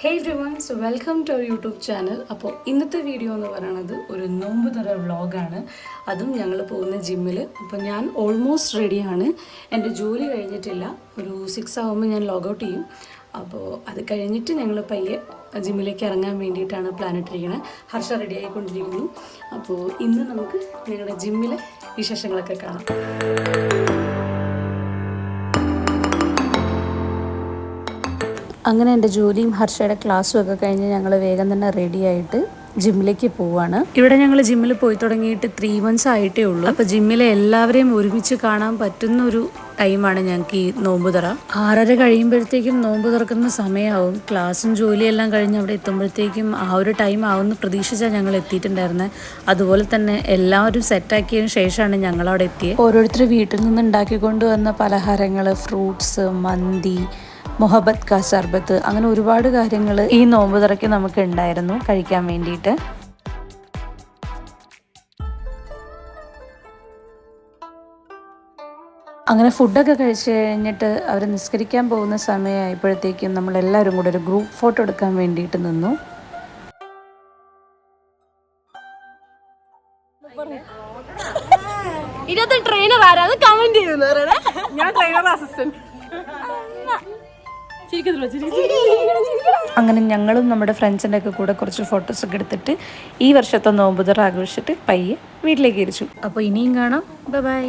Hey everyone, so welcome to our YouTube channel. അപ്പോൾ ഇന്നത്തെ video എന്ന് പറയുന്നത് ഒരു നോമ്പ് തുറ വ്ളോഗാണ്. അതും ഞങ്ങൾ പോകുന്ന ജിമ്മിൽ. അപ്പോൾ ഞാൻ ഓൾമോസ്റ്റ് റെഡിയാണ്. എൻ്റെ ജോലി കഴിഞ്ഞിട്ടില്ല. ഒരു 6 ആകുമ്പോൾ ഞാൻ ലോഗൗട്ട് ചെയ്യും. അപ്പോൾ അത് കഴിഞ്ഞിട്ട് ഞങ്ങൾ പയ്യെ ജിമ്മിലേക്ക് ഇറങ്ങാൻ വേണ്ടിയിട്ടാണ് പ്ലാൻ ഇട്ടിരിക്കുന്നത്. ഹർഷ റെഡി ആയിക്കൊണ്ടിരിക്കുന്നു. അപ്പോൾ ഇന്ന് നമുക്ക് ഞങ്ങളുടെ ജിമ്മിലെ വിശേഷങ്ങളൊക്കെ കാണാം. അങ്ങനെ എൻ്റെ ജോലിയും ഹർഷയുടെ ക്ലാസ്സും ഒക്കെ കഴിഞ്ഞ് ഞങ്ങൾ വേഗം തന്നെ റെഡി ആയിട്ട് ജിമ്മിലേക്ക് പോവാണ്. ഇവിടെ ഞങ്ങൾ ജിമ്മിൽ പോയി തുടങ്ങിയിട്ട് 3 months ആയിട്ടേ ഉള്ളൂ. അപ്പോൾ ജിമ്മിലെ എല്ലാവരെയും ഒരുമിച്ച് കാണാൻ പറ്റുന്ന ഒരു ടൈമാണ് ഞങ്ങൾക്ക് ഈ നോമ്പ് തുറ. 6:30 കഴിയുമ്പോഴത്തേക്കും നോമ്പ് തുറക്കുന്ന സമയമാവും. ക്ലാസ്സും ജോലിയെല്ലാം കഴിഞ്ഞ് അവിടെ എത്തുമ്പോഴത്തേക്കും ആ ഒരു ടൈം ആവുമെന്ന് പ്രതീക്ഷിച്ചാണ് ഞങ്ങൾ എത്തിയിട്ടുണ്ടായിരുന്നത്. അതുപോലെ തന്നെ എല്ലാവരും സെറ്റാക്കിയതിന് ശേഷമാണ് ഞങ്ങൾ അവിടെ എത്തിയത്. ഓരോരുത്തർ വീട്ടിൽ നിന്ന് ഉണ്ടാക്കിക്കൊണ്ട് വന്ന പലഹാരങ്ങൾ, ഫ്രൂട്ട്സ്, മന്തി, മുഹബത്ത് കാ സർബത്ത്, അങ്ങനെ ഒരുപാട് കാര്യങ്ങൾ ഈ നോമ്പ് തുറയ്ക്ക് നമുക്ക് ഉണ്ടായിരുന്നു കഴിക്കാൻ വേണ്ടിയിട്ട്. അങ്ങനെ ഫുഡൊക്കെ കഴിച്ച് കഴിഞ്ഞിട്ട് അവർ നിസ്കരിക്കാൻ പോകുന്ന സമയമായപ്പോഴത്തേക്കും നമ്മളെല്ലാവരും കൂടെ ഒരു ഗ്രൂപ്പ് ഫോട്ടോ എടുക്കാൻ വേണ്ടിയിട്ട് നിന്നു. ഇതിനകത്ത് ട്രെയിനർ ആരാണ് കമന്റ് ചെയ്യുന്നത്? ഞാൻ ട്രെയിനർ അസിസ്റ്റന്റ്. അങ്ങനെ ഞങ്ങളും നമ്മുടെ ഫ്രണ്ട്സിൻ്റെ ഒക്കെ കൂടെ കുറച്ച് ഫോട്ടോസൊക്കെ എടുത്തിട്ട് ഈ വർഷത്തെ നോമ്പ് തുറ ആഘോഷിച്ചിട്ട് പയ്യെ വീട്ടിലേക്ക് തിരിച്ചു. അപ്പോൾ ഇനിയും കാണാം. Bye bye.